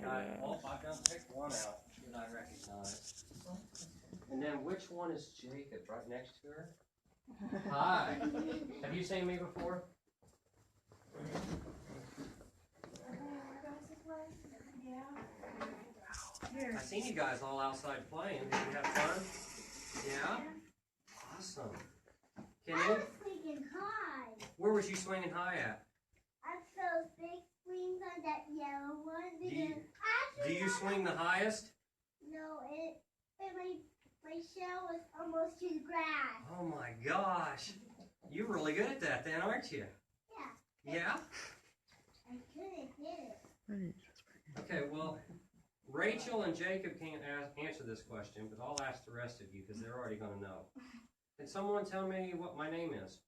I've done picked one out that I recognize. And then which one is Jacob? Right next to her? Hi. Have you seen me before? I seen you guys all outside playing. Did you have fun? Yeah? Awesome. I was swinging high. Where was you swinging high at? At those big swings on that yellow one. Do you swing the highest? No, my shell was almost to the grass. Oh my gosh. You're really good at that then, aren't you? Yeah. Yeah? I couldn't hit it. Okay, well, Rachel and Jacob can't answer this question, but I'll ask the rest of you because they're already going to know. Can someone tell me what my name is?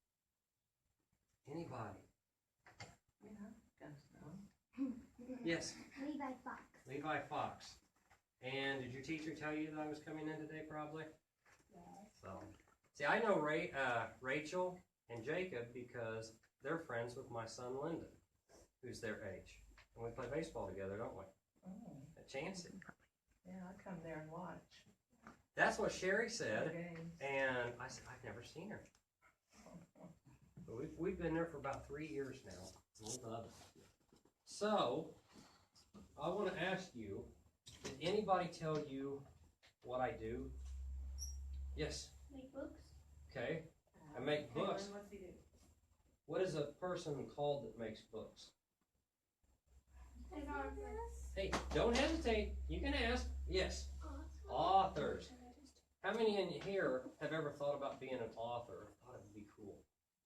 Anybody? Yes. Levi Fox. Levi Fox. And did your teacher tell you that I was coming in today, probably? Yes. So, see, I know Rachel and Jacob because they're friends with my son, Lyndon, who's their age. And we play baseball together, don't we? Oh. At Chansey. Yeah, I come there and watch. That's what Sherry said. Games. And I said, I've never seen her. But we've been there for about 3 years now. We love it. So, I want to ask you, did anybody tell you what I do? Yes. Make books. Okay. I make books. What's he do? What is a person called that makes books? Hey, don't hesitate. You can ask. Yes. Authors. How many in here have ever thought about being an author? Thought it would be cool.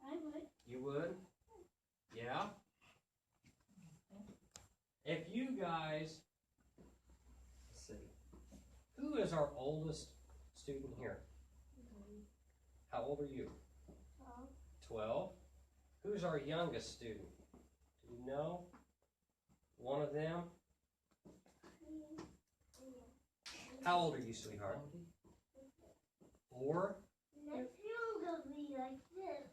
I would. You would? Yeah? If you guys, let's see, who is our oldest student here? How old are you? 12. Who's our youngest student? Do you know? One of them? How old are you, sweetheart? 4? Next year will be like this.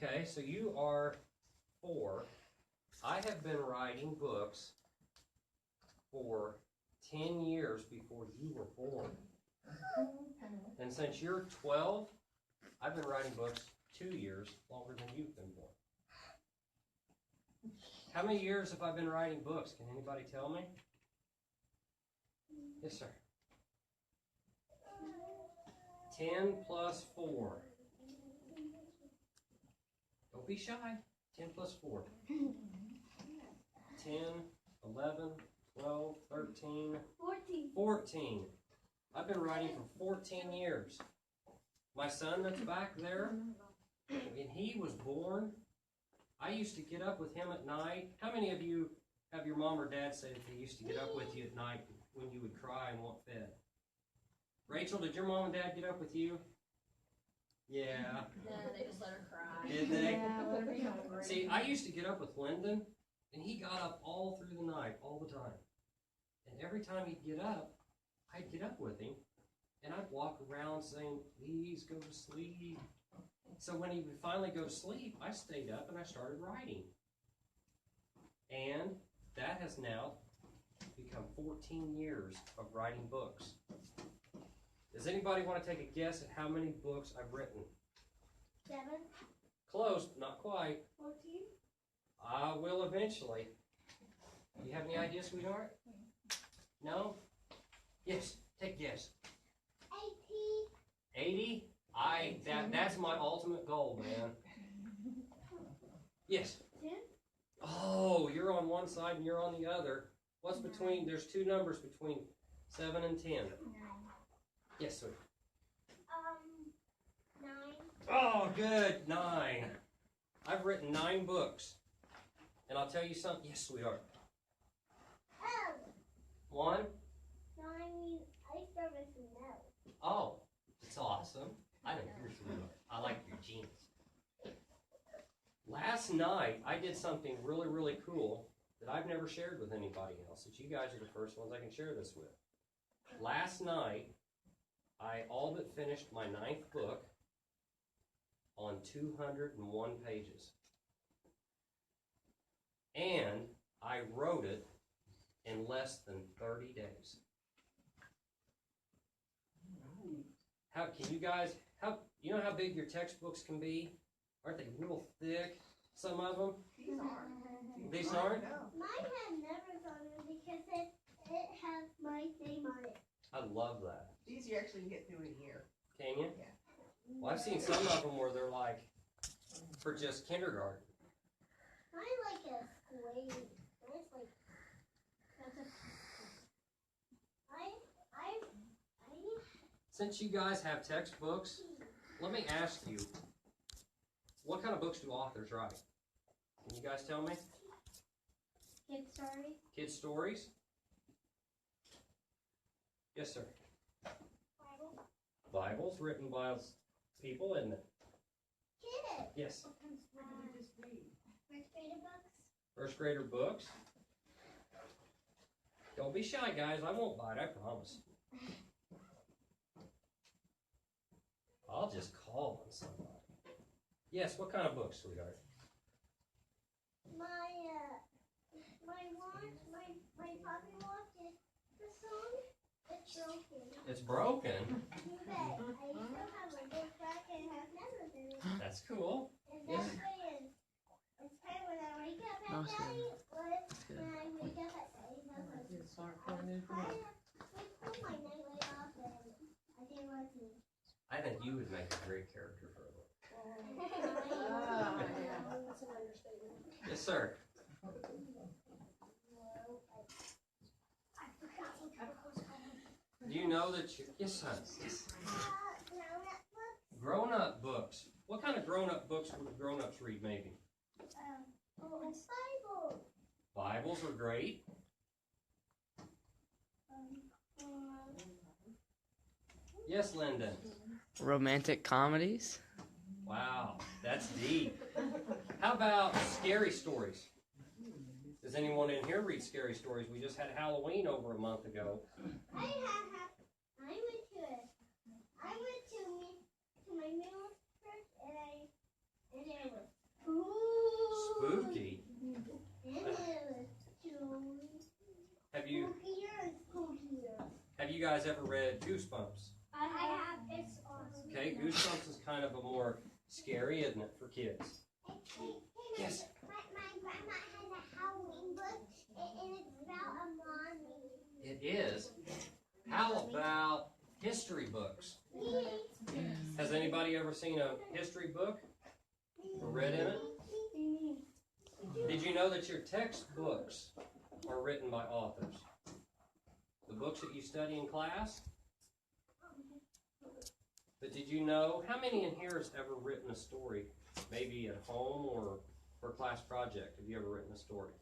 Okay, so you are 4. I have been writing books for 10 years before you were born. And since you're 12, I've been writing books 2 years longer than you've been born. How many years have I been writing books? Can anybody tell me? Yes, sir. 10 plus 4. Don't be shy. 10 plus 4. 10, 11, 12, 13, 14. I've been writing for 14 years. My son that's back there, when he was born, I used to get up with him at night. How many of you have your mom or dad say that they used to get up with you at night when you would cry and want fed? Rachel, did your mom and dad get up with you? Yeah. No, they just let her cry. Did they? Yeah, let her be hungry. See, I used to get up with Lyndon, and he got up all through the night, all the time. And every time he'd get up, I'd get up with him, and I'd walk around saying, please go to sleep. So when he would finally go to sleep, I stayed up and I started writing. And that has now become 14 years of writing books. Does anybody want to take a guess at how many books I've written? 7. Close, not quite. 14. I will eventually. Do you have any ideas, sweetheart? No? Yes, take a guess. 80? That's my ultimate goal, man. Yes. 10. Oh, you're on one side and you're on the other. What's between, there's 2 numbers between 7 and 10. 9. Yes, sir. 9. Oh, good, 9. I've written 9 books. And I'll tell you something. Yes, sweetheart. Oh. 1. 9 means I start with a no. Oh, it's awesome. I know you're sweetheart. I like your jeans. Last night, I did something really, really cool that I've never shared with anybody else. That you guys are the first ones I can share this with. Last night, I all but finished my 9th book on 201 pages. And I wrote it in less than 30 days. How can you guys, you know how big your textbooks can be? Aren't they real thick, some of them? These aren't. These aren't? Mine have never gone in because it has my name on it. I love that. These you actually can get through in a year. Can you? Yeah. Well, I've seen some of them where they're like for just kindergarten. Mine like a square. It's like that's a. Since you guys have textbooks, let me ask you, what kind of books do authors write? Can you guys tell me? Kid stories. Kid stories? Yes, sir. Bible. Bibles written by people, isn't it? Kid. Yes. What did you just read? First grader books. First grader books. Don't be shy, guys. I won't bite, I promise. I'll just call on somebody. Yes, what kind of books, sweetheart? My pocket watch is the song. It's broken. It's broken. You bet. I still have my book back and have never been. That's cool. And Yes. that's when it's time when I wake up at night. When I wake up at night, I pull my nightlight off and I didn't want to. I think you would make a great character for a book. That's an understatement. Yes, sir. I forgot what it was called. Do you know that you... Yes, son. Grown-up books. Grown-up books. What kind of grown-up books would grown-ups read, maybe? Bible. Bibles are great. Yes, Lyndon. Romantic comedies? Wow, that's deep. How about scary stories? Does anyone in here read scary stories? We just had Halloween over a month ago. I went to my middle church and it was Spooky. And it was Have you spookier and spookier. Have you guys ever read Goosebumps? I have. It's awesome. Okay, Goosebumps is kind of a more scary, isn't it, for kids? Yes. My grandma has a Halloween book and it's about a mommy. It is. How about history books? Has anybody ever seen a history book or read in it? Did you know that your textbooks are written by authors? The books that you study in class? But did you know, how many in here has ever written a story? Maybe at home or for a class project. Have you ever written a story?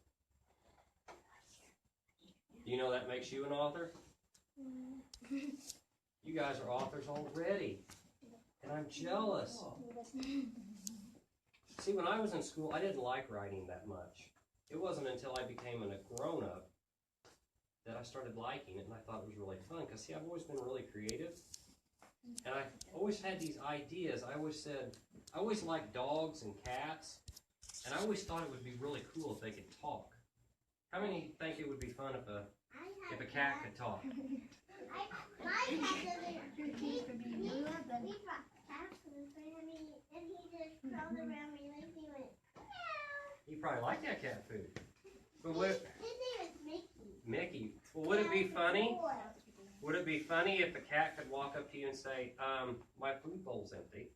Do you know that makes you an author? You guys are authors already. And I'm jealous. See, when I was in school, I didn't like writing that much. It wasn't until I became a grown-up that I started liking it, and I thought it was really fun. Because, see, I've always been really creative. And I always had these ideas. I always liked dogs and cats. And I always thought it would be really cool if they could talk. How many think it would be fun if a cat could talk? My cat doesn't. We brought cats in front of me, and he just crawled around me like he went, meow. You probably like that cat food. But His name is Mickey. Mickey. Well, would it be funny? Would it be funny if a cat could walk up to you and say, my food bowl's empty?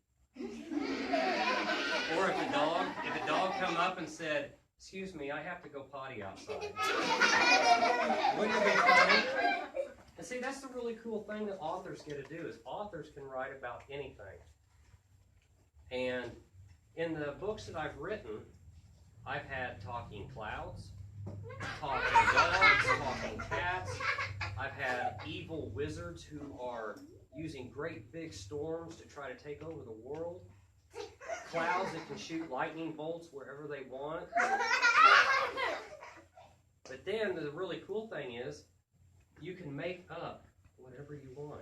Or if a dog come up and said, excuse me, I have to go potty outside. Wouldn't it be funny? And see, that's the really cool thing that authors get to do, is authors can write about anything. And in the books that I've written, I've had talking clouds, talking dogs, talking cats. I've had evil wizards who are using great big storms to try to take over the world. Clouds that can shoot lightning bolts wherever they want. But then the really cool thing is, you can make up whatever you want.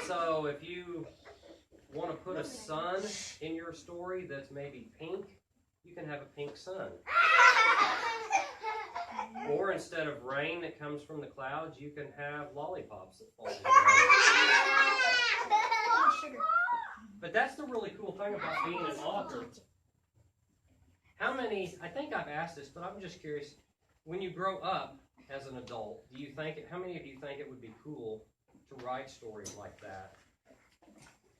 So if you want to put a sun in your story that's maybe pink, you can have a pink sun. Or Or instead of rain that comes from the clouds, you can have lollipops that fall down. But that's the really cool thing about being an author. How many, I think I've asked this, but I'm just curious, when you grow up as an adult, do you think, how many of you think it would be cool to write stories like that?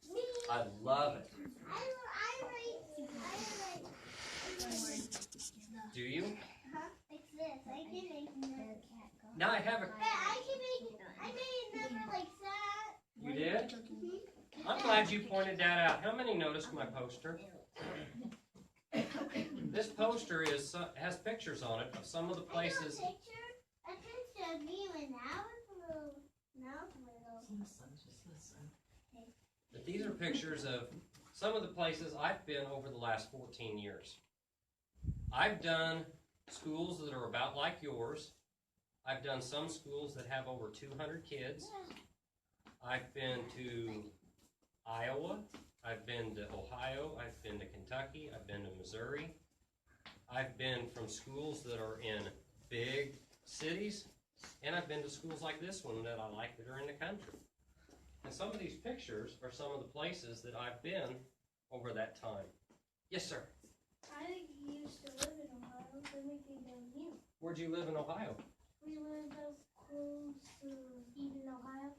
Me. I love it. I write. Do you? Huh? Like this. I can make numbers. Now I have a, I made a number like that. you did? I'm glad you pointed that out. How many noticed my poster? This poster has pictures on it of some of the places. A picture of me when I was little. But these are pictures of some of the places I've been over the last 14 years. I've done schools that are about like yours. I've done some schools that have over 200 kids. I've been to Iowa. I've been to Ohio. I've been to Kentucky. I've been to Missouri. I've been from schools that are in big cities. And I've been to schools like this one that I like that are in the country. And some of these pictures are some of the places that I've been over that time. Yes, sir. I used to live in Ohio, then we came down here. Where'd you live in Ohio? We lived as close to Eden, Ohio.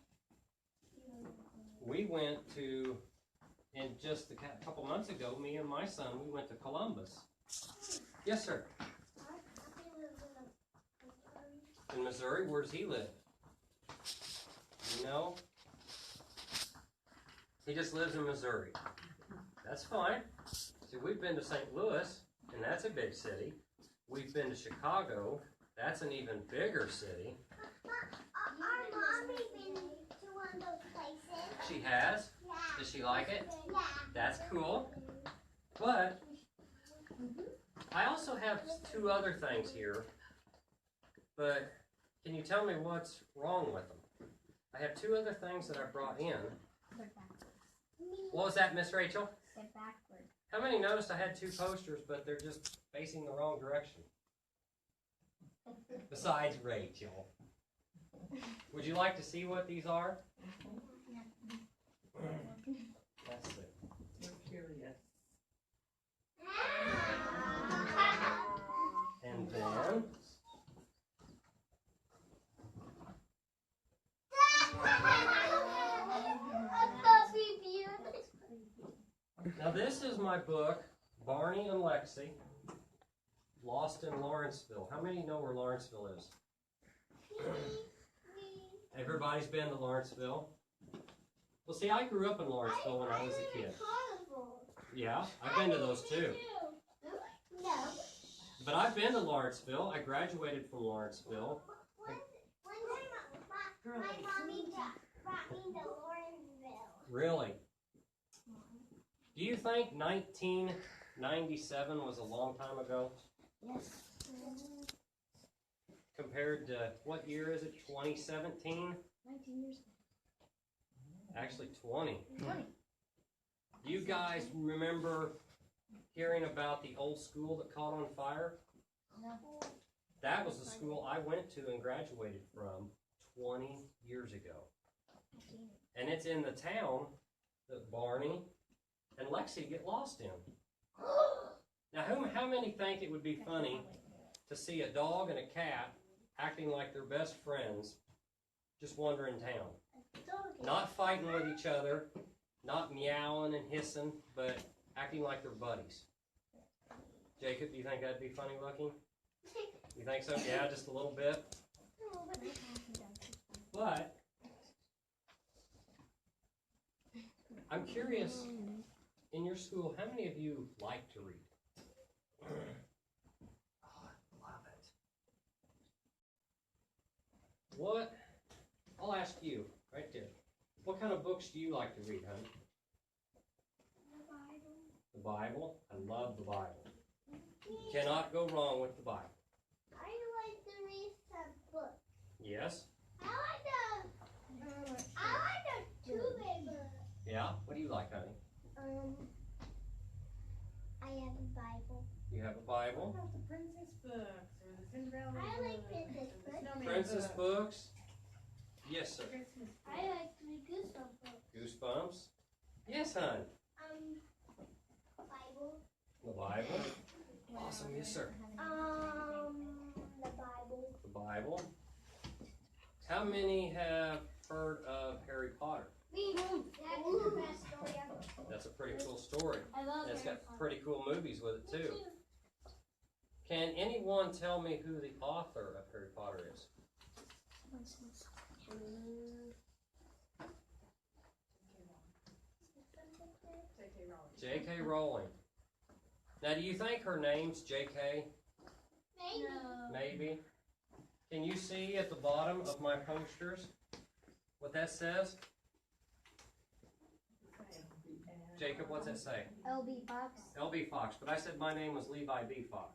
We went to, and just a couple months ago, me and my son, we went to Columbus. Yes, sir. In Missouri, where does he live? You know? He just lives in Missouri. That's fine. See, we've been to St. Louis, and that's a big city. We've been to Chicago. That's an even bigger city. Our mommy been to one of those places. She has? Yeah. Does she like it? Yeah. That's cool. But I also have two other things here. But can you tell me what's wrong with them? I have two other things that I brought in. They're backwards. What was that, Miss Rachel? They're backwards. How many noticed I had two posters, but they're just facing the wrong direction? Besides Rachel. Would you like to see what these are? Let's see. We're curious. And then... Now this is my book, Barney and Lexi, Lost in Lawrenceville. How many know where Lawrenceville is? Everybody's been to Lawrenceville. Well, see, I grew up in Lawrenceville when I was a kid. Yeah, I've been to those too. No. But I've been to Lawrenceville. I graduated from Lawrenceville. One time my mommy brought me to Lawrenceville. Really? Do you think 1997 was a long time ago? Yes. Compared to, what year is it, 2017? 19 years ago. Actually 20. 20. Do you guys remember hearing about the old school that caught on fire? No. That was the school I went to and graduated from 20 years ago. And it's in the town that Barney and Lexi get lost in. Now, how many think it would be funny to see a dog and a cat acting like they're best friends, just wandering town? Not fighting with each other, not meowing and hissing, but acting like they're buddies. Jacob, do you think that'd be funny looking? You think so? Yeah, just a little bit. But I'm curious, in your school, how many of you like to read? Oh, I love it. What? I'll ask you right there. What kind of books do you like to read, honey? The Bible? I love the Bible. Cannot go wrong with the Bible. I like to read some books. Yes? I like the two-bit book. Yeah? What do you like, honey? I have a Bible. You have a Bible? What about the princess books or the Cinderella I like books? Princess Tell me Princess about books? Yes, sir. Christmas. I like to read Goosebumps. Goosebumps? Yes, hon. Bible. The Bible? Awesome, yes, sir. The Bible. The Bible? How many have heard of Harry Potter? Me. That's the best story ever. That's a pretty cool story. I love And it's Harry got Potter. pretty cool movies with it, too. Can anyone tell me who the author of Harry Potter is? J.K. Rowling. Now, do you think her name's J.K.? Maybe. Maybe. Can you see at the bottom of my posters what that says? Jacob, what's that say? LB Fox. L.B. Fox, but I said my name was Levi B. Fox.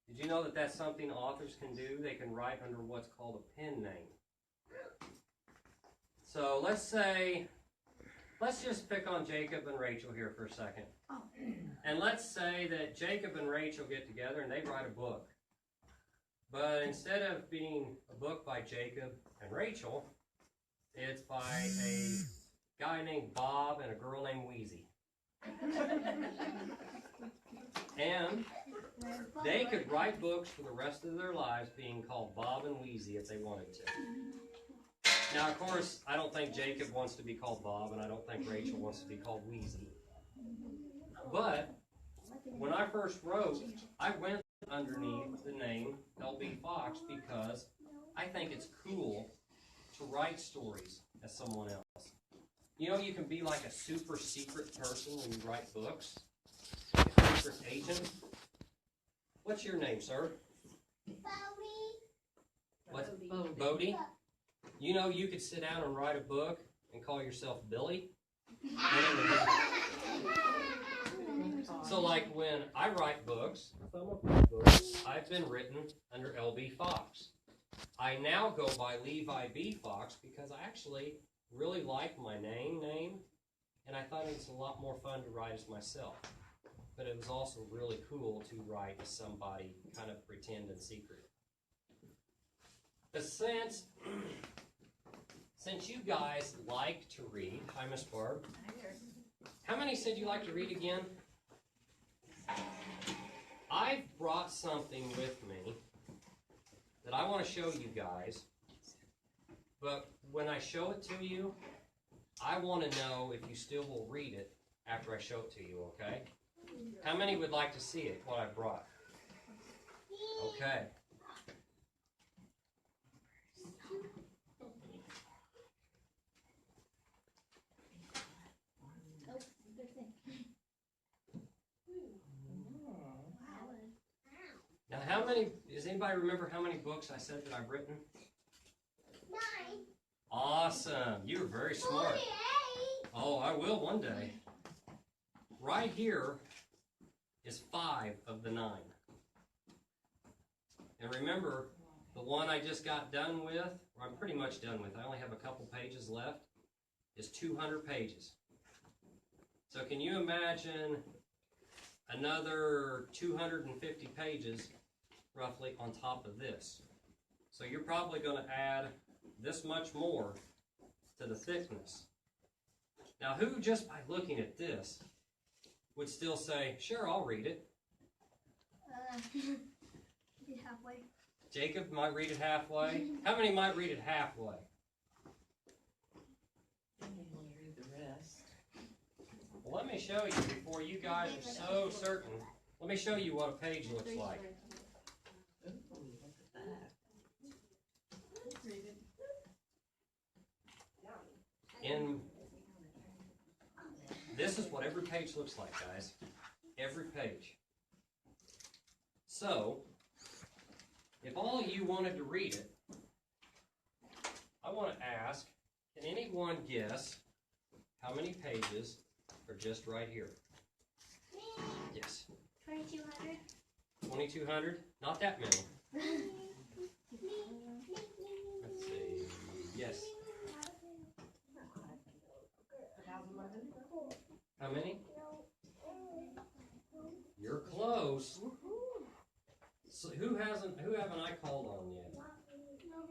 Did you know that that's something authors can do? They can write under what's called a pen name. So let's just pick on Jacob and Rachel here for a second. And let's say that Jacob and Rachel get together and they write a book. But instead of being a book by Jacob and Rachel, it's by a guy named Bob and a girl named Wheezy. And they could write books for the rest of their lives being called Bob and Wheezy if they wanted to. Now, of course, I don't think Jacob wants to be called Bob, and I don't think Rachel wants to be called Wheezy. But when I first wrote, I went underneath the name L.B. Fox because I think it's cool to write stories as someone else. You know, you can be like a super secret person when you write books. Like a secret agent. What's your name, sir? Bodie. What's Bodie? You know, you could sit down and write a book and call yourself Billy. So, like, when I write books, some of my books, I've been written under L.B. Fox. I now go by Levi B. Fox because I actually really like my name, and I thought it was a lot more fun to write as myself. But it was also really cool to write as somebody kind of pretend and secret. But since you guys like to read, hi, Miss Barb. How many said you like to read again? I've brought something with me that I want to show you guys. But when I show it to you, I want to know if you still will read it after I show it to you, okay? How many would like to see it, what I brought? Okay. Now, how many, does anybody remember how many books I said that I've written? 9. Awesome. You're very smart. 48. Oh, I will one day. Right here is 5 of the 9. And remember, the one I just got done with, or I'm pretty much done with, I only have a couple pages left, is 200 pages. So can you imagine another 250 pages roughly on top of this? So you're probably going to add this much more to the thickness. Now, who just by looking at this would still say, sure, I'll read it? Be halfway. Jacob might read it halfway. How many might read it halfway? Read the rest. Well, let me show you before you guys are so certain. Let me show you what a page looks like. Ooh, look at that. In this is what every page looks like, guys. Every page. So, if all of you wanted to read it, I want to ask, can anyone guess how many pages are just right here? Me. Yes. 2200. 2,200? Not that many. Let's see. Yes. 1,100. How many? You're close. So who haven't I called on yet? Not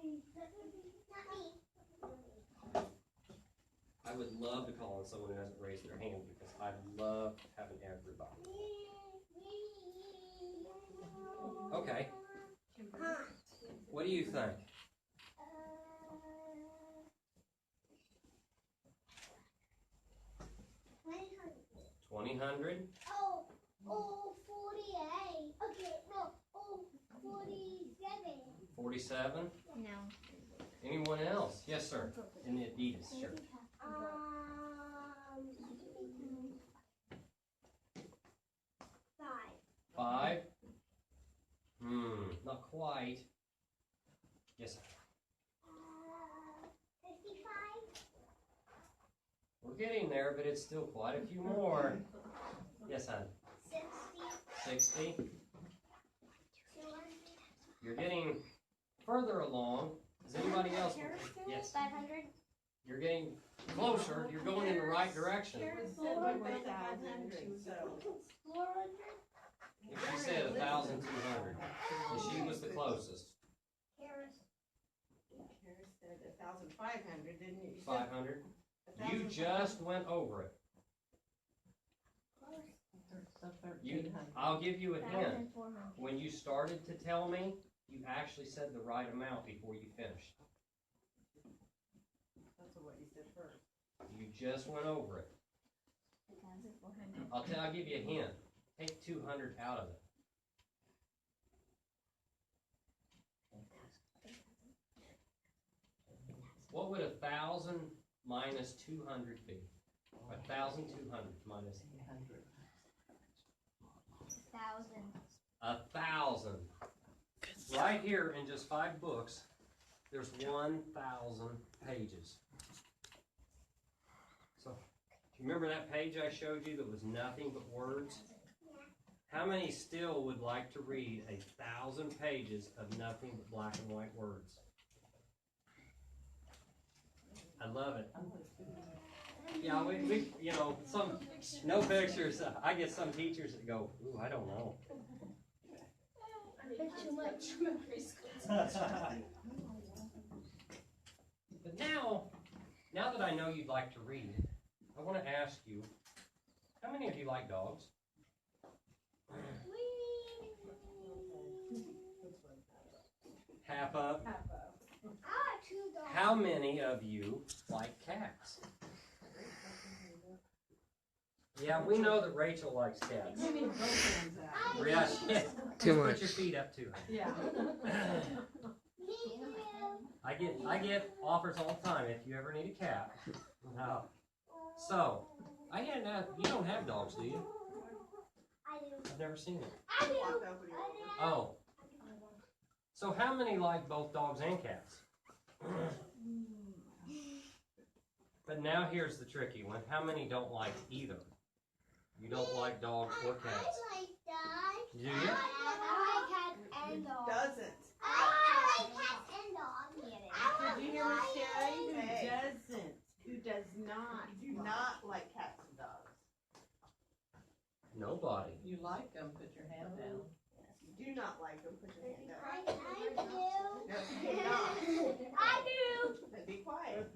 me. I would love to call on someone who hasn't raised their hand because I love having everybody. Okay. What do you think? 2000? Oh, 48. Okay, no, 47. 47? No. Anyone else? Yes, sir. In the Adidas shirt. 5. 5? Not quite. Yes, sir. 55. We're getting there, but it's still quite a few more. Yes, hon. 60. 60? 200. You're getting further along. Is anybody else? Yes. 500. You're getting closer. You're going in the right direction. 400. She said 1,200. And she was the closest. Harris. Kara said 1,500, didn't you? 500. You just went over it. I'll give you a hint. 1,400. When you started to tell me, you actually said the right amount before you finished. That's what you said first. You just went over it. 1,400. I'll give you a hint. Take 200 out of it. What would 1,000 minus 200 be? 1,200 minus 1,000. 1,000. Right here in just 5 books, there's 1,000 pages. So, do you remember that page I showed you that was nothing but words? How many still would like to read 1,000 pages of nothing but black and white words? I love it. Yeah, we you know, no pictures. I get some teachers that go, ooh, I don't know. Too much. But now that I know you'd like to read, I want to ask you, how many of you like dogs? Half up. How many of you like cats? Yeah, we know that Rachel likes cats. Give me both hands out. Yeah, Too put much. your feet up too. Yeah. I get offers all the time if you ever need a cat. So, you don't have dogs, do you? I do. I've never seen it. I do. Oh. So how many like both dogs and cats? But now here's the tricky one. How many don't like either? You don't like dogs or cats. I like dogs. Do you? I like cats and dogs. Doesn't. I like cats and dogs. Did you hear me, Sherry? Who Hey. doesn't? Who does not? Do not like cats and dogs. Nobody. You like them, put your hand down. You do not like them. Put your hand down. I do. No, you do not. I do. Then be quiet.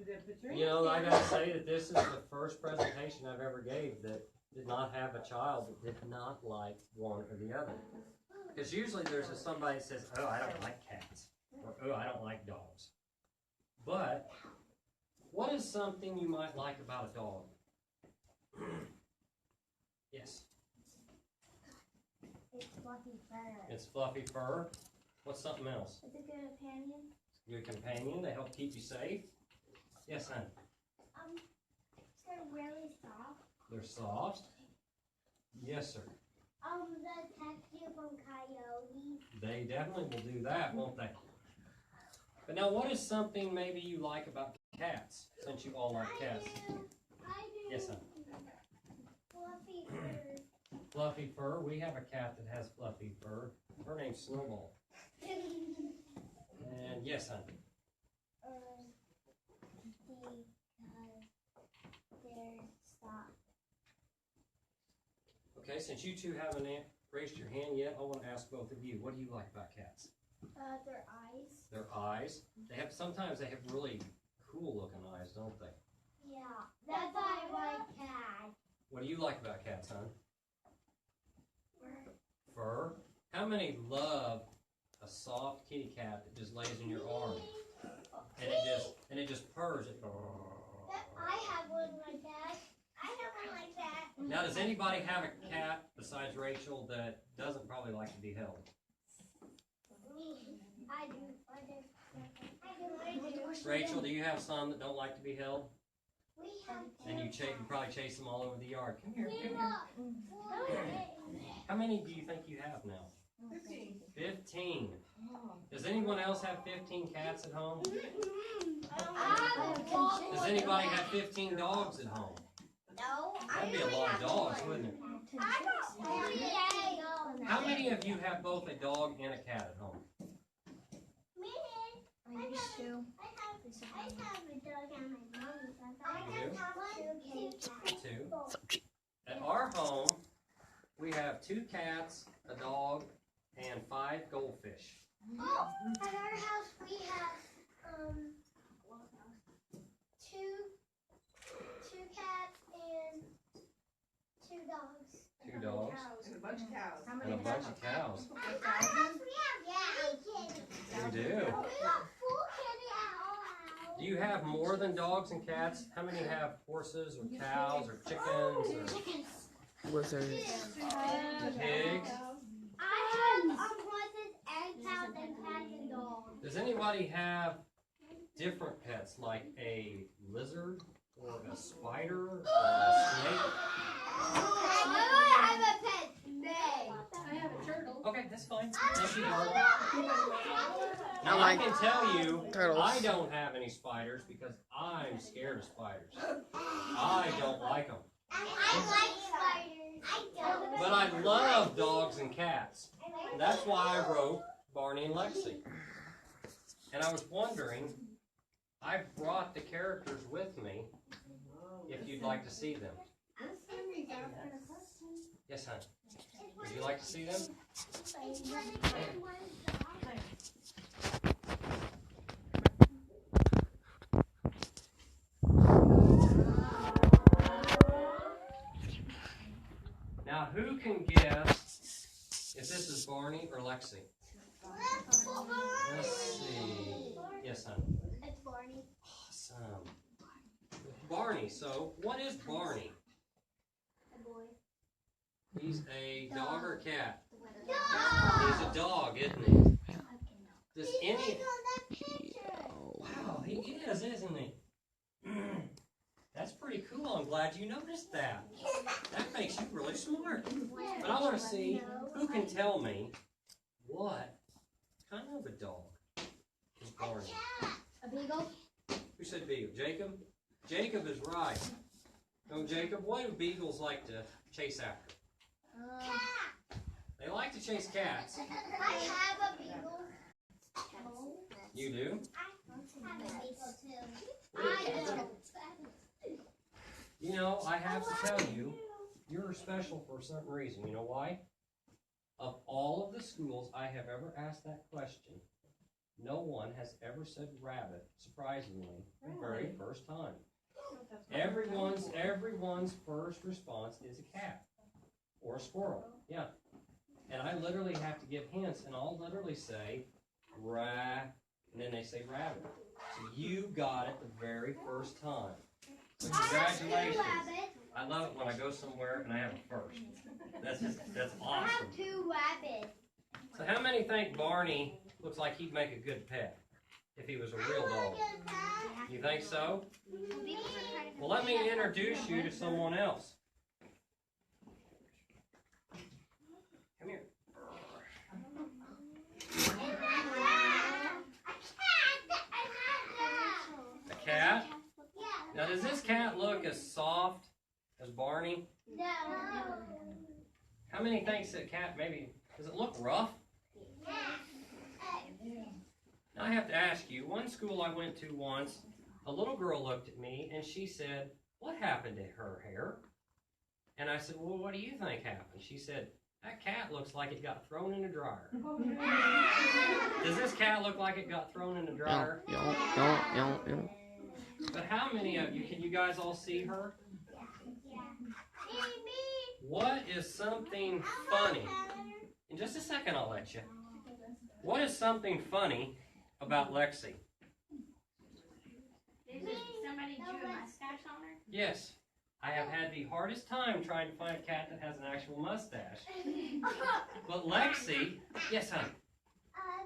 You know, I gotta say that this is the first presentation I've ever gave that did not have a child that did not like one or the other. Because usually there's somebody that says, oh, I don't like cats. Or, oh, I don't like dogs. But, what is something you might like about a dog? Yes. It's fluffy fur. It's fluffy fur. What's something else? It's a good companion. Good companion. They help keep you safe. Yes, honey. They're really soft. They're soft. Yes, sir. The texture from coyotes. They definitely will do that, won't they? But now, what is something maybe you like about cats, since you all like cats? I do. Yes, honey. Fluffy fur. Fluffy fur. We have a cat that has fluffy fur. Her name's Snowball. And yes, honey. Because they're soft. Okay, since you two have raised your hand yet, I want to ask both of you, what do you like about cats? Their eyes. Their eyes. Sometimes they have really cool looking eyes, don't they? Yeah, that's why I like cats. What do you like about cats, hon? Fur. How many love a soft kitty cat that just lays in your arm and it just purrs? I have one like that. I have one like that. Now, does anybody have a cat besides Rachel that doesn't probably like to be held? I do. Rachel, do you have some that don't like to be held? We have And you probably chase them all over the yard. Come here, come here. How many do you think you have now? 15. 15. Does anyone else have 15 cats at home? Does anybody have 15 dogs at home? No. That'd be a lot of dogs, wouldn't it? How many of you have both a dog and a cat at home? I have a dog and my mommy. You do? Two. At our home, we have 2 cats, a dog, and 5 goldfish. Oh, at our house we have two cats and 2 dogs. 2 dogs And a bunch of cows. and a bunch of cows. At our house we have 3 kitties. You do? We have 4 kitties at our house. Do you have more than dogs and cats? How many have horses or cows or chickens or Lizards. pigs? I have horses and cows and cats and dogs. Does anybody have different pets like a lizard or a spider or a snake? I have a pet snake. I have a turtle. Okay, that's fine. Thank you, Barb. I Now, I like can tell you, turtles. I don't have any spiders because I'm scared of spiders. I don't like them. I like spiders. I don't. But I love dogs and cats. That's why I wrote Barney and Lexi. And I was wondering, I brought the characters with me if you'd like to see them. Yes, hon. Would you like to see them? Now, who can guess if this is Barney or Lexi? Let's see. Yes, hon. It's Barney. Awesome. Barney. So, what is Barney? A boy. He's a dog or cat? No! He's a dog, isn't he? Does He's any... on that picture. Wow, he is, isn't he? That's pretty cool. I'm glad you noticed that. That makes you really smart. But I want to see who can tell me what kind of a dog is Barney. A beagle. Who said beagle? Jacob? Jacob is right. No, Jacob, what do beagles like to chase after? Cat. They like to chase cats. I have a beagle. You do? I have a beagle too. I don't. You know, I have to tell you, you're special for a certain reason. You know why? Of all of the schools I have ever asked that question, no one has ever said rabbit, surprisingly, the very first time. Everyone's first response is a cat or a squirrel. Yeah. And I literally have to give hints, and I'll literally say, and then they say rabbit. So you got it the very first time. So congratulations. I love it when I go somewhere and I have a first. That's I awesome. have 2 rabbits. So how many think Barney looks like he'd make a good pet if he was a real dog? You think so? Well, let me introduce you to someone else. Come here. A cat? Now, does this cat look as soft as Barney? No. How many thinks that cat maybe, does it look rough? Now, I have to ask you, one school I went to once, a little girl looked at me and she said, "What happened to her hair?" And I said, "Well, what do you think happened?" She said, That cat looks like it got thrown in a dryer. Does this cat look like it got thrown in a dryer? But how many of you, can you guys all see her? What is something funny? In just a second, I'll let you. What is something funny about Lexi? Somebody drew a mustache on her? Yes. I have had the hardest time trying to find a cat that has an actual mustache. But Lexi, yes, honey.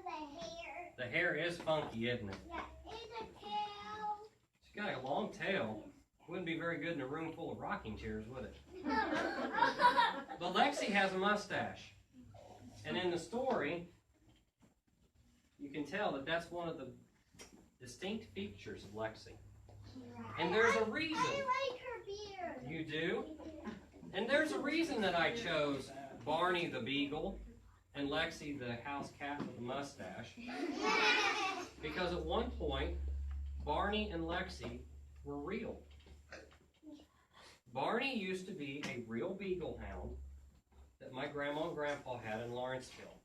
The hair. The hair is funky, isn't it? Yeah, it's a tail. She's got a long tail. Wouldn't be very good in a room full of rocking chairs, would it? But Lexi has a mustache. And in the story, you can tell that that's one of the distinct features of Lexi. And there's a reason. I like her beard. You do? And there's a reason that I chose Barney the Beagle and Lexi the house cat with a mustache. Because at one point, Barney and Lexi were real. Barney used to be a real beagle hound that my grandma and grandpa had in Lawrenceville.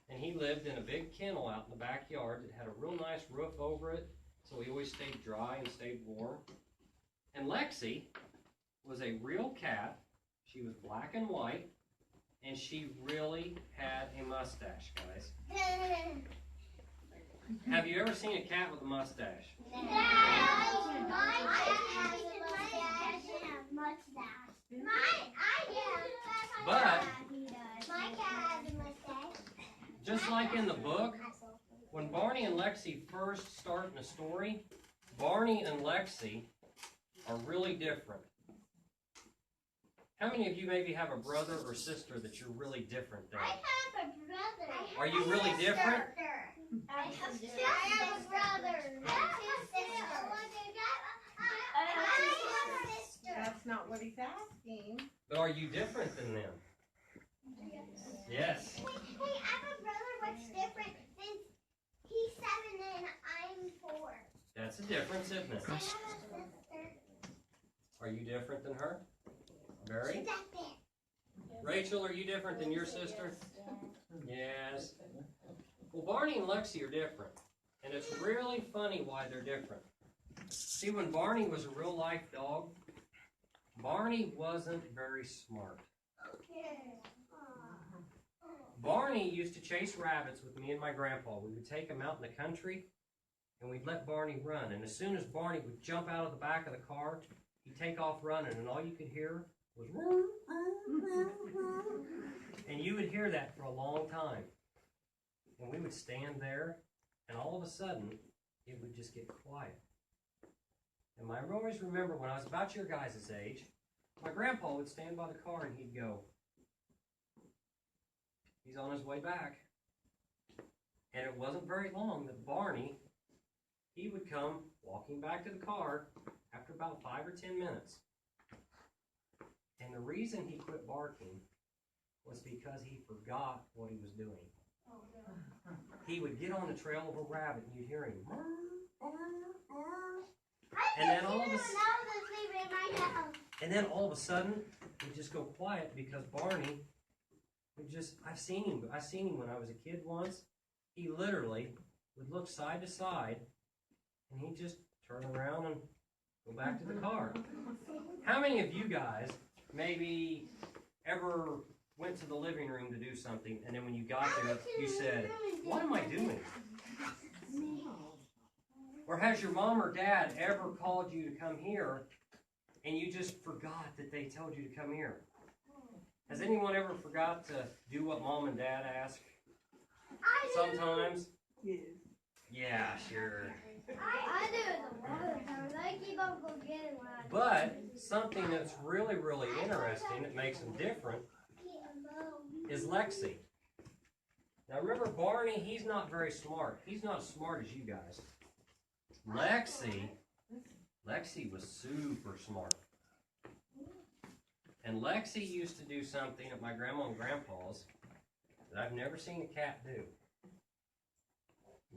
And he lived in a big kennel out in the backyard that had a real nice roof over it, so he always stayed dry and stayed warm. And Lexi was a real cat. She was black and white, and she really had a mustache, guys. Have you ever seen a cat with a mustache? My cat has a mustache. But My cat has a mustache. just like in the book, when Barney and Lexi first start in the story, Barney and Lexi are really different. How many of you maybe have a brother or sister that you're really different than? I have a brother. Are you really different? I have a sister. I have a brother. I have a sister. That's not what he's asking. But are you different than them? Yes. Hey, I have a brother. What's different? Since he's 7 and I'm 4. That's a difference, isn't it? I have a sister. Are you different than her? Very? She's up there. Rachel, are you different than your sister? Yes. Well, Barney and Lexi are different. And it's really funny why they're different. See, when Barney was a real life dog, Barney wasn't very smart. Barney used to chase rabbits with me and my grandpa. We would take him out in the country, and we'd let Barney run. And as soon as Barney would jump out of the back of the car, he'd take off running, and all you could hear was and you would hear that for a long time. And we would stand there, and all of a sudden, it would just get quiet. And I always remember when I was about your guys' age, my grandpa would stand by the car and he'd go, he's on his way back. And it wasn't very long that Barney, he would come walking back to the car after about 5 or 10 minutes. And the reason he quit barking was because he forgot what he was doing. He would get on the trail of a rabbit and you'd hear him. And then all of a sudden, he'd just go quiet because Barney would just, I've seen him when I was a kid once. He literally would look side to side and he'd just turn around and go back to the car. How many of you guys maybe ever went to the living room to do something and then when you got there, you said, what am I doing? Or has your mom or dad ever called you to come here and you just forgot that they told you to come here? Has anyone ever forgot to do what mom and dad ask? Sometimes? Yes. Yeah, sure. I do it a lot of times. I keep on forgetting what I do. But something that's really, really interesting that makes them different is Lexi. Now remember, Barney, he's not very smart. He's not as smart as you guys. Lexi was super smart. And Lexi used to do something at my grandma and grandpa's that I've never seen a cat do.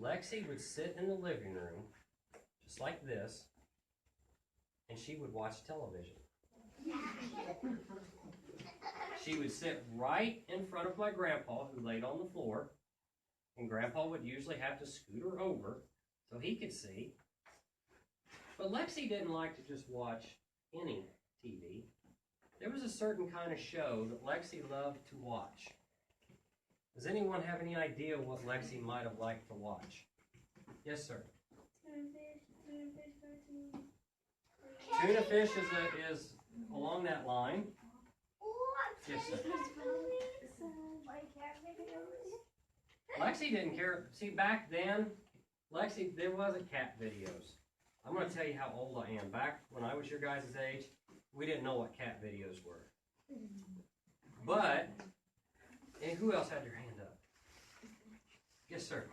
Lexi would sit in the living room, just like this, and she would watch television. she would sit right in front of my grandpa, who laid on the floor, and Grandpa would usually have to scoot her over so he could see. But Lexi didn't like to just watch any TV. There was a certain kind of show that Lexi loved to watch. Does anyone have any idea what Lexi might have liked to watch? Yes, sir. Tuna fish is along that line. Yes, sir. Lexi didn't care. See, back then, Lexi, there wasn't cat videos. I'm going to tell you how old I am. Back when I was your guys' age, we didn't know what cat videos were. But, and who else had their hand up? Yes, sir.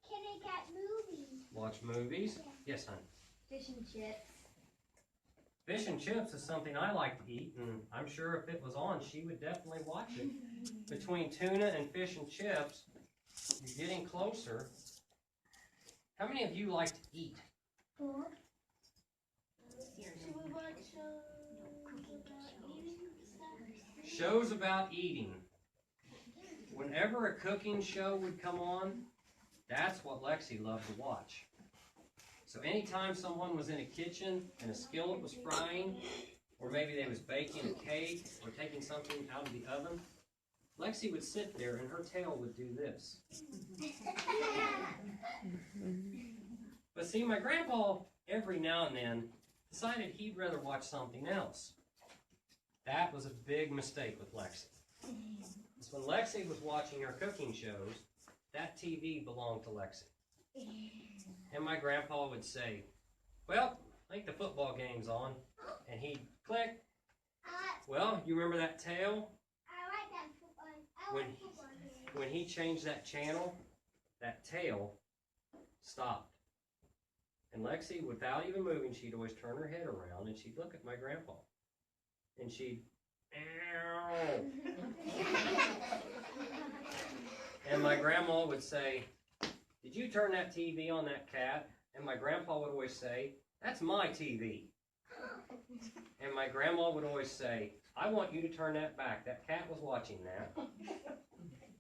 Can I get movies? Watch movies? Yes, honey. Fish and chips. Fish and chips is something I like to eat, and I'm sure if it was on, she would definitely watch it. Between tuna and fish and chips, you're getting closer. How many of you like to eat? Four. Should we watch Shows about eating. Whenever a cooking show would come on, that's what Lexi loved to watch. So anytime someone was in a kitchen and a skillet was frying, or maybe they was baking a cake or taking something out of the oven, Lexi would sit there and her tail would do this. But see, my grandpa, every now and then, decided he'd rather watch something else. That was a big mistake with Lexi. Because when Lexi was watching her cooking shows, that TV belonged to Lexi. And my grandpa would say, well, I think the football game's on. And he'd click. Well, you remember that tail? I like that football. When he changed that channel, that tail stopped. And Lexi, without even moving, she'd always turn her head around and she'd look at my grandpa. And she'd, ow. And my grandma would say, did you turn that TV on that cat? And my grandpa would always say, that's my TV. And my grandma would always say, I want you to turn that back. That cat was watching that.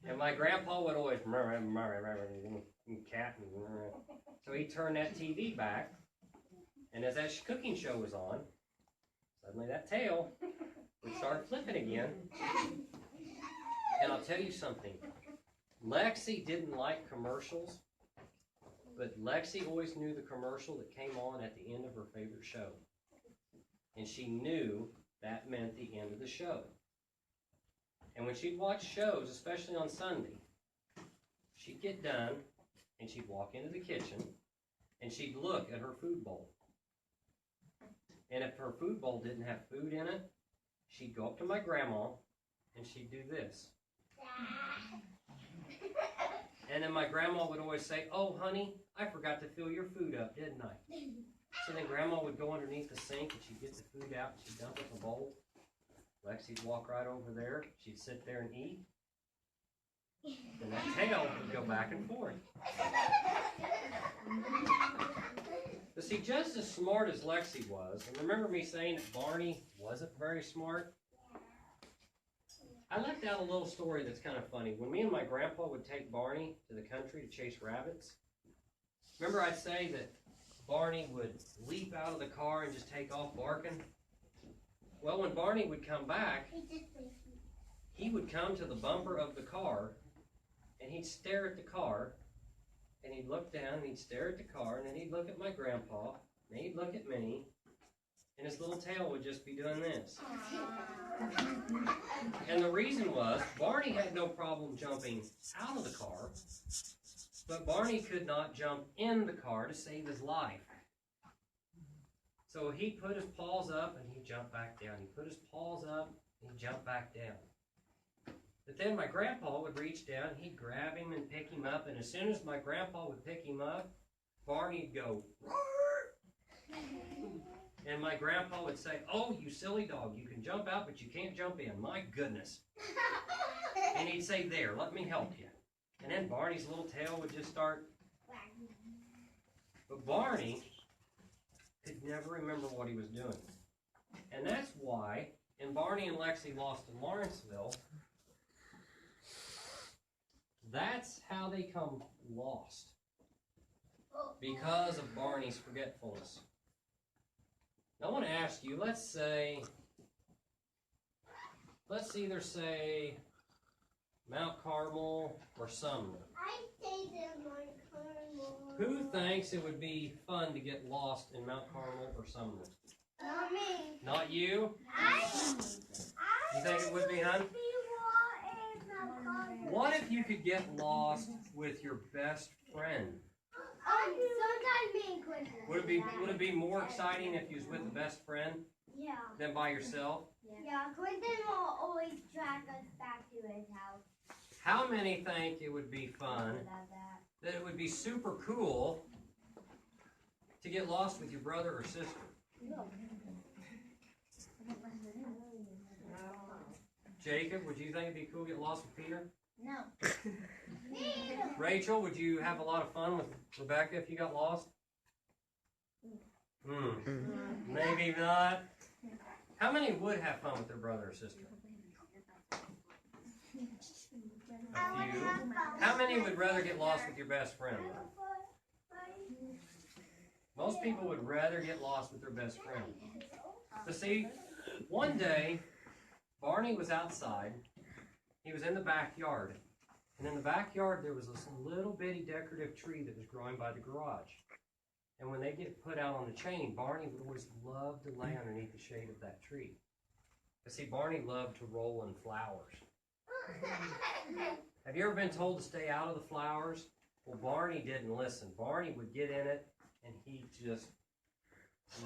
And my grandpa would always, cat. So he'd turn that TV back. And as that cooking show was on, suddenly that tail would start flipping again. And I'll tell you something. Lexi didn't like commercials, but Lexi always knew the commercial that came on at the end of her favorite show. And she knew that meant the end of the show. And when she'd watch shows, especially on Sunday, she'd get done and she'd walk into the kitchen and she'd look at her food bowl. And if her food bowl didn't have food in it, she'd go up to my grandma and she'd do this. And then my grandma would always say, oh, honey, I forgot to fill your food up, didn't I? So then grandma would go underneath the sink and she'd get the food out and she'd dump it in the bowl. Lexi'd walk right over there. She'd sit there and eat. And that tail would go back and forth. But see, just as smart as Lexi was, and remember me saying that Barney wasn't very smart? I left out a little story that's kind of funny. When me and my grandpa would take Barney to the country to chase rabbits, remember I'd say that Barney would leap out of the car and just take off barking? Well, when Barney would come back, he would come to the bumper of the car and he'd stare at the car and he'd look down and he'd stare at the car and then he'd look at my grandpa and he'd look at me and his little tail would just be doing this. And the reason was Barney had no problem jumping out of the car, but Barney could not jump in the car to save his life. So he'd put his paws up and he'd jump back down. He'd put his paws up and he'd jump back down. But then my grandpa would reach down, he'd grab him and pick him up, and as soon as my grandpa would pick him up, Barney'd go, roar! And my grandpa would say, oh, you silly dog, you can jump out, but you can't jump in. My goodness. And he'd say, there, let me help you. And then Barney's little tail would just start. But Barney could never remember what he was doing. And that's why, and Barney and Lexi lost in Lawrenceville, that's how they come lost. Because of Barney's forgetfulness. Now I want to ask you, let's either say Mount Carmel or Sumner. I say the Mount Carmel. Who thinks it would be fun to get lost in Mount Carmel or Sumner? Not me. Not you? You think it would be, hon? What if you could get lost with your best friend? Sometimes me and Quentin. Would it be more exciting if you was with a best friend Yeah. than by yourself? Yeah, Quentin will always track us back to his house. How many think it would be fun, that it would be super cool to get lost with your brother or sister? Jacob, would you think it'd be cool to get lost with Peter? No. Rachel, would you have a lot of fun with Rebecca if you got lost? Maybe not. How many would have fun with their brother or sister? A few. How many would rather get lost with your best friend? Most people would rather get lost with their best friend. But see, one day, Barney was outside. He was in the backyard. And in the backyard, there was this little bitty decorative tree that was growing by the garage. And when they get put out on the chain, Barney would always love to lay underneath the shade of that tree. But see, Barney loved to roll in flowers. Have you ever been told to stay out of the flowers? Well, Barney didn't listen. Barney would get in it, and he'd just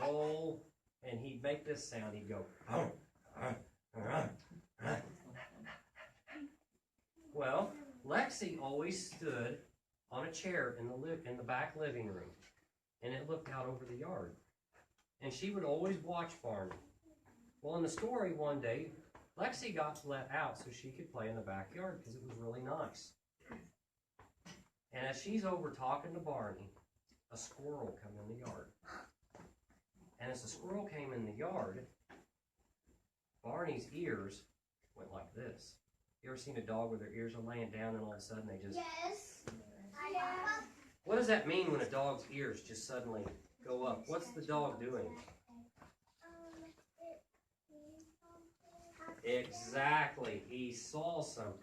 roll, and he'd make this sound. He'd go, Well, Lexi always stood on a chair in the back living room, and it looked out over the yard. And she would always watch Barney. Well, in the story one day, Lexi got let out so she could play in the backyard because it was really nice. And as she's over talking to Barney, a squirrel came in the yard. And as the squirrel came in the yard, Barney's ears went like this. You ever seen a dog where their ears are laying down and all of a sudden they just... Yes. I have. What does that mean when a dog's ears just suddenly go up? What's the dog doing? Exactly. He saw something.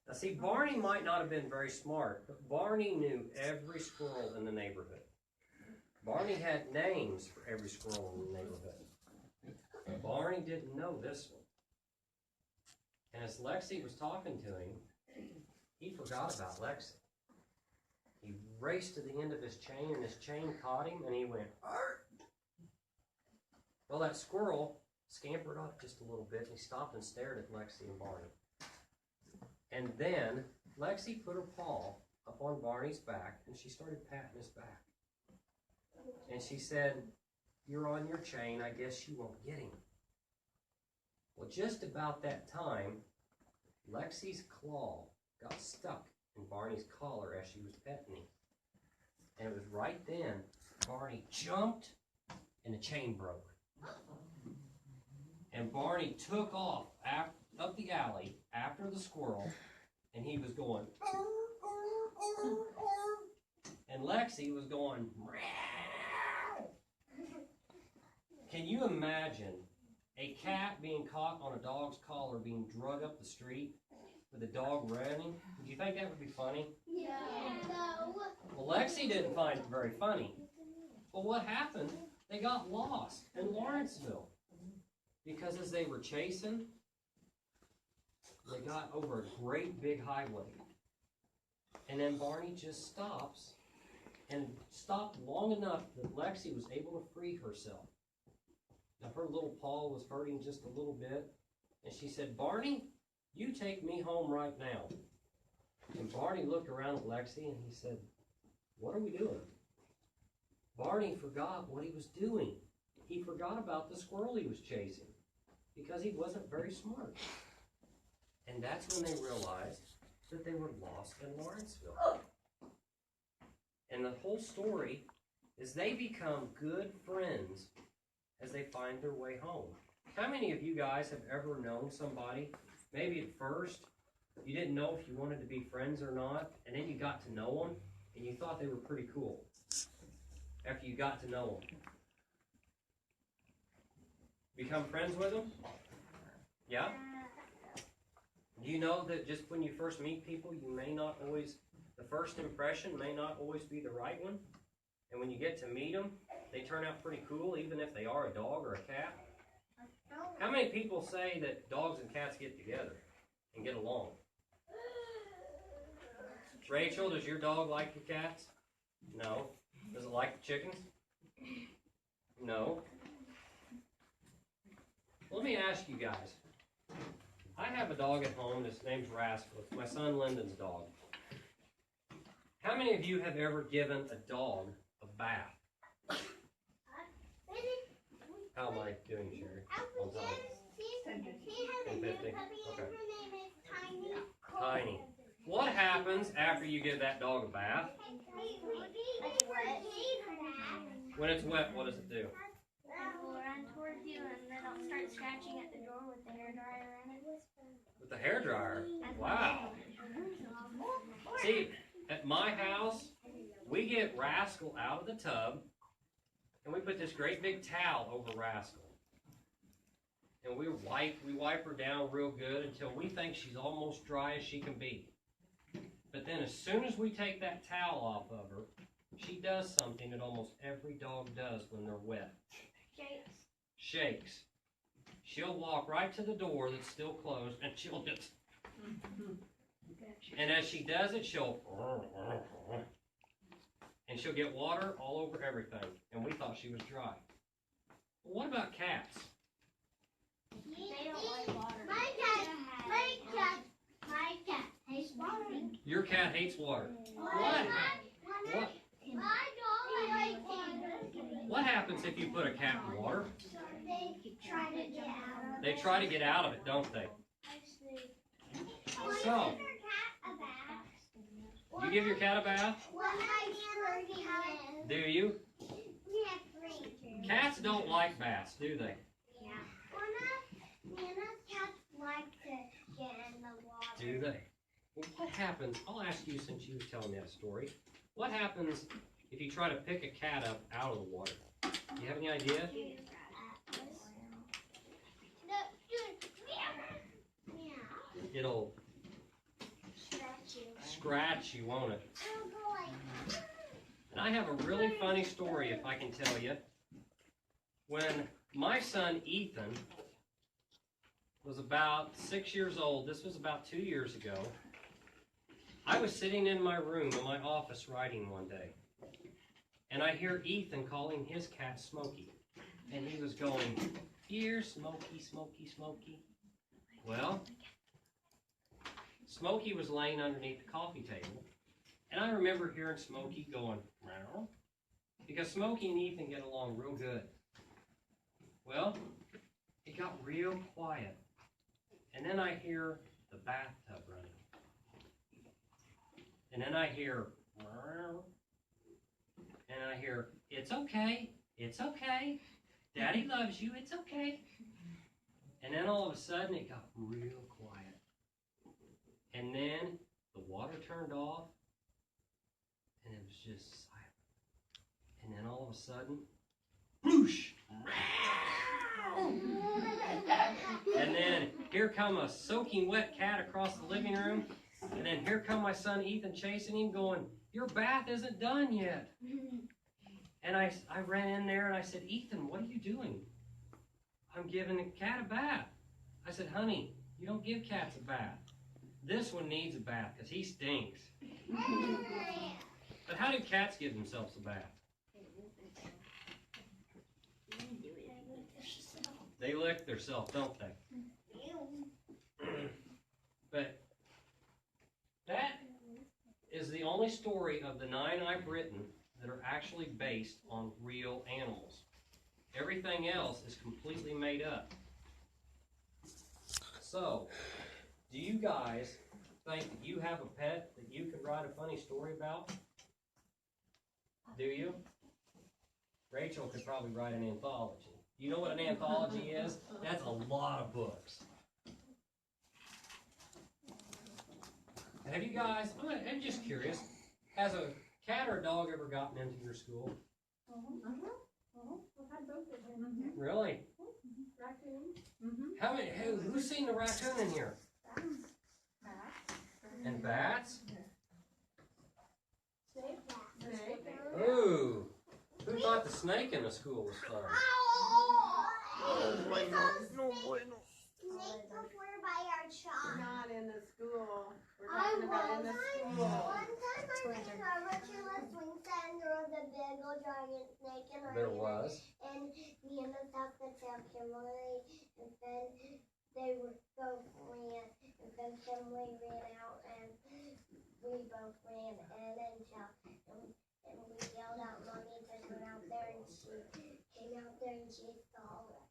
Now see, Barney might not have been very smart, but Barney knew every squirrel in the neighborhood. Barney had names for every squirrel in the neighborhood. Barney didn't know this one. And as Lexi was talking to him, he forgot about Lexi. He raced to the end of his chain, and his chain caught him, and he went, "Arr!" Well, that squirrel scampered up just a little bit, and he stopped and stared at Lexi and Barney. And then Lexi put her paw up on Barney's back, and she started patting his back. And she said, "You're on your chain. I guess you won't get him." Well, just about that time, Lexi's claw got stuck in Barney's collar as she was petting him. And it was right then Barney jumped and the chain broke. And Barney took off up the alley after the squirrel, and he was going, and Lexi was going, meow. Can you imagine a cat being caught on a dog's collar being dragged up the street with a dog running? Do you think that would be funny? Yeah. No. Well, Lexi didn't find it very funny. But what happened? They got lost in Lawrenceville. Because as they were chasing, they got over a great big highway. And then Barney just stops, and stopped long enough that Lexi was able to free herself. Now her little paw was hurting just a little bit, and she said, "Barney, you take me home right now." And Barney looked around at Lexi and he said, "What are we doing?" Barney forgot what he was doing. He forgot about the squirrel he was chasing because he wasn't very smart. And that's when they realized that they were lost in Lawrenceville. And the whole story is they become good friends as they find their way home. How many of you guys have ever known somebody, maybe at first, you didn't know if you wanted to be friends or not, and then you got to know them, and you thought they were pretty cool after you got to know them? Become friends with them? Yeah? Do you know that just when you first meet people, you may not always, the first impression may not always be the right one? And when you get to meet them, they turn out pretty cool, even if they are a dog or a cat? How many people say that dogs and cats get together and get along? Rachel, does your dog like the cats? No. Does it like the chickens? No. Let me ask you guys. I have a dog at home. His name's Rascal. It's my son Lyndon's dog. How many of you have ever given a dog a bath? How am I doing, Sherry? On time. She has a new 150. puppy and Okay. her name is Tiny. Tiny. What happens after you give that dog a bath? When it's wet, what does it do? It will run towards you and then it'll start scratching at the door with the hairdryer in it. With the hairdryer. Wow. See, at my house, we get Rascal out of the tub, and we put this great big towel over Rascal. And we wipe her down real good until we think she's almost dry as she can be. But then as soon as we take that towel off of her, she does something that almost every dog does when they're wet. Shakes. She'll walk right to the door that's still closed, and she'll just... And as she does it, she'll... And she'll get water all over everything. And we thought she was dry. Well, what about cats? They don't like water. My cat hates water. Your cat hates water. What? What? My dog likes water. What happens if you put a cat in water? They try to get out of it. They try to get out of it, don't they? So, you give your cat a bath? Do you? We have 3. Cats don't like baths, do they? Yeah. Nana's cats like to get in the water. Do they? Well, what happens? I'll ask you since you were telling me that story. What happens if you try to pick a cat up out of the water? Do you have any idea? It'll scratch you, won't it? And I have a really funny story, if I can tell you. When my son Ethan was about 6 years old, this was about 2 years ago, I was sitting in my room in my office writing one day, and I hear Ethan calling his cat Smokey, and he was going, "Here, Smokey, Smokey, Smokey." Well, Smokey was laying underneath the coffee table, and I remember hearing Smokey going, "Meow," because Smokey and Ethan get along real good. Well, it got real quiet, and then I hear the bathtub running. And then I hear, "Meow," and I hear, "It's okay, it's okay, Daddy loves you, it's okay." And then all of a sudden it got real quiet. And then the water turned off, and it was just silent. And then all of a sudden, whoosh! And then here come a soaking wet cat across the living room. And then here come my son Ethan chasing him going, "Your bath isn't done yet." And I ran in there and I said, "Ethan, what are you doing?" "I'm giving the cat a bath." I said, "Honey, you don't give cats a bath. This one needs a bath because he stinks." But how do cats give themselves a bath? They lick themselves, don't they? But that is the only story of the 9 I've written that are actually based on real animals. Everything else is completely made up. So, do you guys think that you have a pet that you could write a funny story about? Do you? Rachel could probably write an anthology. You know what an anthology is? That's a lot of books. Have you guys, I'm just curious, has a cat or a dog ever gotten into your school? We've had both of them. Really? Raccoons. Who's seen the raccoon in here? And bats? Snake. Ooh. Who thought the snake in the school was fun? Snake before by our shop. Not in the school. We're I talking about in the school. One time I went to Richard swing set and there was a big old giant snake in our There was. And me and the stuff that Sam Kimberly and then they were both ran and then Kimberly ran out and we both ran and then and we yelled out Mommy just went out there and she came out there and she saw it.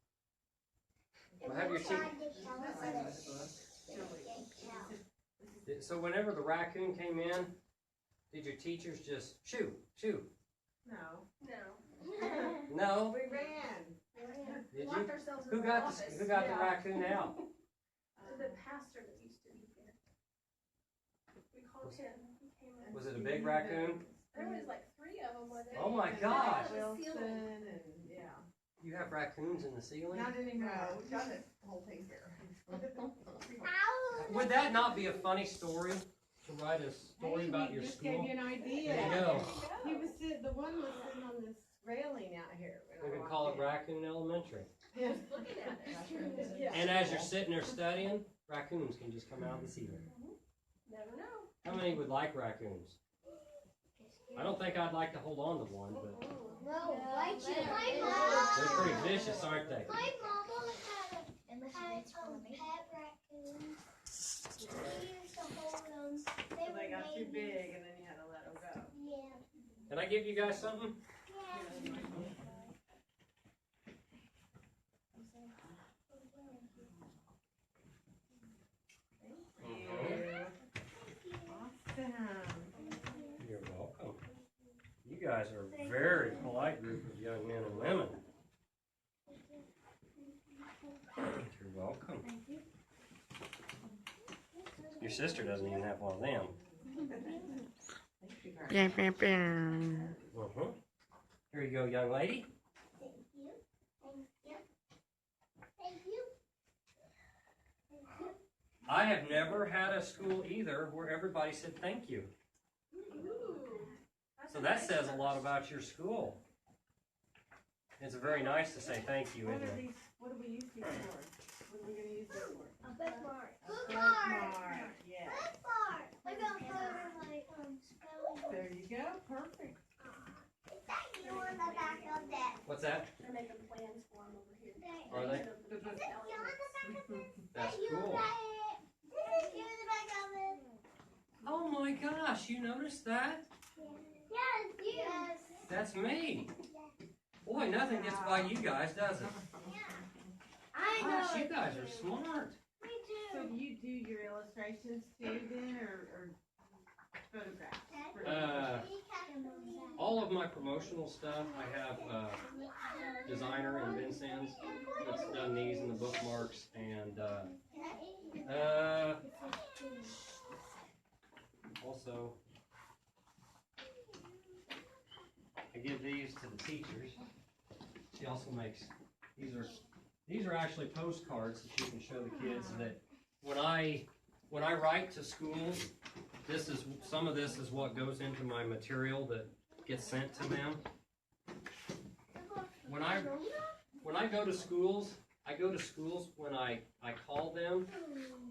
Well, have your So whenever the raccoon came in, did your teachers just shoo? No. No? We ran. Did Locked you? ourselves in Who the got office. the raccoon out? The pastor that used to be here. We called him. He came in. Was it a big raccoon? There was like 3 of them with it. Oh my gosh! Wilson and yeah. You have raccoons in the ceiling? Not anymore. No, we got it whole thing here. Would that not be a funny story to write a story about your just school? gave you an idea. There you go. He was the one was sitting on this railing out here. We could call it Raccoon Elementary. Looking at it. Yeah. And as you're sitting there studying, raccoons can just come out of the ceiling. Never know. How many would like raccoons? I don't think I'd like to hold on to one, but No, why you? they're pretty vicious, aren't they? My mama had pet raccoons. We used to hold them. They were got too babies. big and then you had to let them go. Yeah. Can I give you guys something? Yeah. Awesome. You're welcome. You guys are a very polite group of young men and women. You're welcome. Your sister doesn't even have one of them. Here you go, young lady. Thank you. Thank you. Thank you. Thank you. I have never had a school either where everybody said thank you. So that says a lot about your school. It's very nice to say thank you, isn't it? What do we use these for? What are we going to use this for? A bookmark. Bookmark. Yeah. Bookmark. Look how clever my spelling. There you go. Perfect. Is that you on the back of that? What's that? They're making plans for them over here. Are they? Is it you on the back of this? That's You cool. got it. This is you on the back of it. Oh my gosh, you noticed that? Yes, you. Yes. That's me. Boy, nothing gets by you guys, does it? I know. Gosh, you it guys too. are smart. Me So too. do you do your illustrations too then, or photographs? All of my promotional stuff, I have designer and Vincennes that's done these and the bookmarks, and also I give these to the teachers. She also makes these are actually postcards that you can show the kids that when I write to schools, some of this is what goes into my material that gets sent to them. When I go to schools, when I call them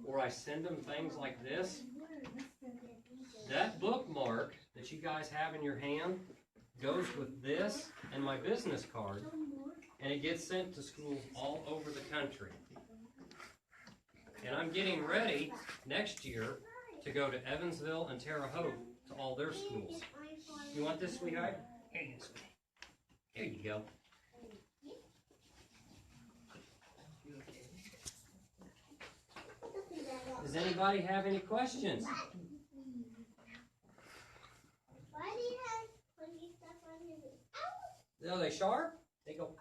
or I send them things like this. That bookmark that you guys have in your hand goes with this and my business card, and it gets sent to schools all over the country. And I'm getting ready next year to go to Evansville and Terre Haute to all their schools. You want this, sweetheart? Here you go, sweetie. Here you go. Does anybody have any questions? Why do you have funny stuff on your Are they sharp? They go.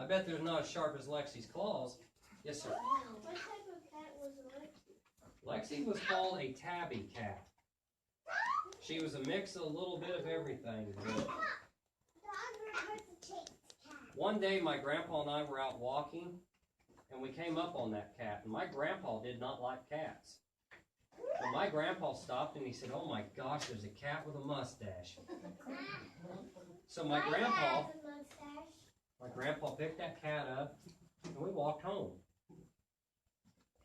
bet they're not as sharp as Lexi's claws. Yes, sir. What type of cat was Lexi? Lexi was called a tabby cat. She was a mix of a little bit of everything. One day, my grandpa and I were out walking, and we came up on that cat. And my grandpa did not like cats. So my grandpa stopped and he said, "Oh my gosh, there's a cat with a mustache." So my grandpa picked that cat up, and we walked home.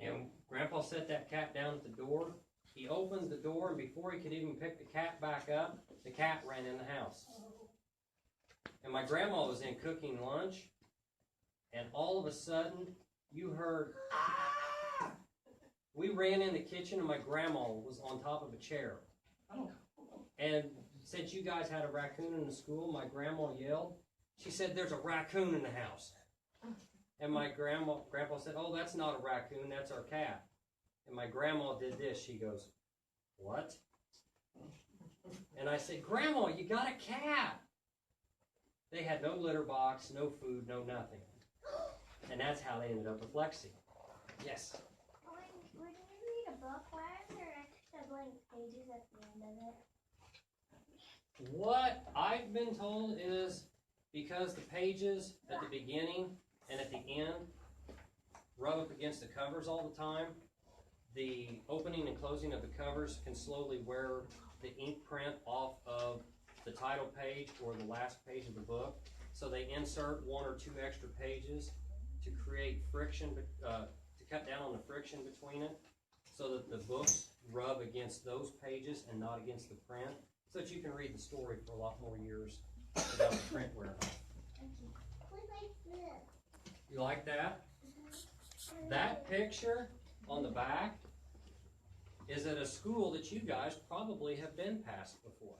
And Grandpa set that cat down at the door. He opened the door, and before he could even pick the cat back up, the cat ran in the house. And my grandma was in cooking lunch, and all of a sudden, you heard, "Ah!" We ran in the kitchen, and my grandma was on top of a chair. And since you guys had a raccoon in the school, my grandma yelled. She said, "There's a raccoon in the house." And my grandpa said, "Oh, that's not a raccoon, that's our cat." And my grandma did this. She goes, "What?" And I said, "Grandma, you got a cat." They had no litter box, no food, no nothing. And that's how they ended up with Lexi. Yes? When you read a book, why are there extra blank pages at the end of it? What I've been told is because the pages at the beginning and at the end rub up against the covers all the time, the opening and closing of the covers can slowly wear the ink print off of the title page or the last page of the book. So they insert 1 or 2 extra pages to create friction, to cut down on the friction between it, so that the books rub against those pages and not against the print, so that you can read the story for a lot more years without the print wearing off. You like that? That picture on the back is at a school that you guys probably have been past before.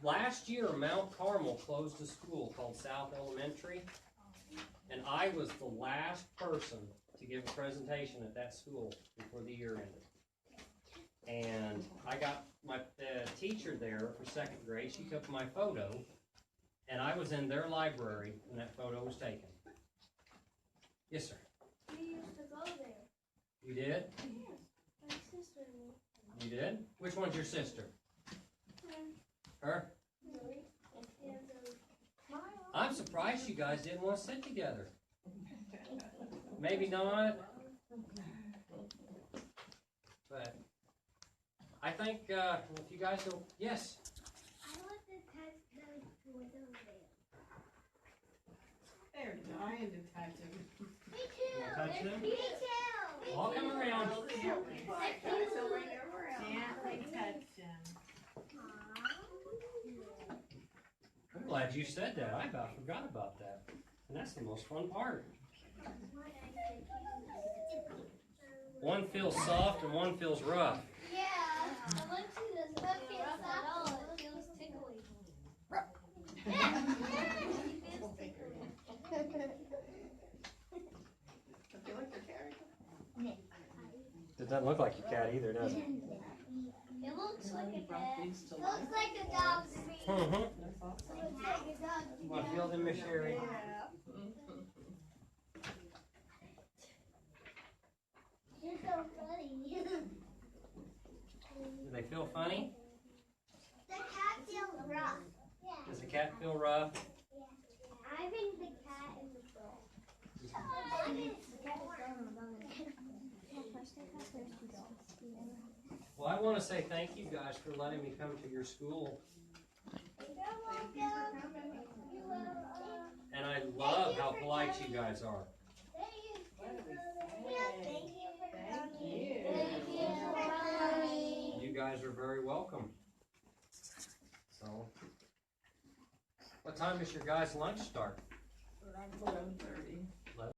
Last year, Mount Carmel closed a school called South Elementary, and I was the last person to give a presentation at that school before the year ended. And I got my teacher there for 2nd grade. She took my photo, and I was in their library when that photo was taken. Yes, sir. We used to go there. You did? Yes. My sister and me. You did? Which one's your sister? Her? I'm surprised you guys didn't want to sit together. Maybe not. But I think if you guys don't, yes. I want to touch those windows there. They're dying to touch him. Me too. You wanna touch them? Me too. I'll come around. Gently touch him. I'm glad you said that. I about forgot about that. And that's the most fun part. One feels soft and one feels rough. Yeah. Alexi doesn't feel rough at all. It feels tickly. It feels tickly. I feel like your cat. It doesn't look like your cat either, does it? It looks like a cat. It looks like a dog's feet. Mm-hmm. It looks like a dog's feet. Want to feel them, Miss Sherry? You're so funny. Do they feel funny? The cat feels rough. Yeah. Does the cat feel rough? Yeah. I think the cat is the dog. I think the cat is on the bone. Well, I want to say thank you guys for letting me come to your school. You're welcome. And I love how polite you guys are. Thank you for coming. you. Thank you for coming. You guys are very welcome. So, what time does your guys' lunch start? 11:30.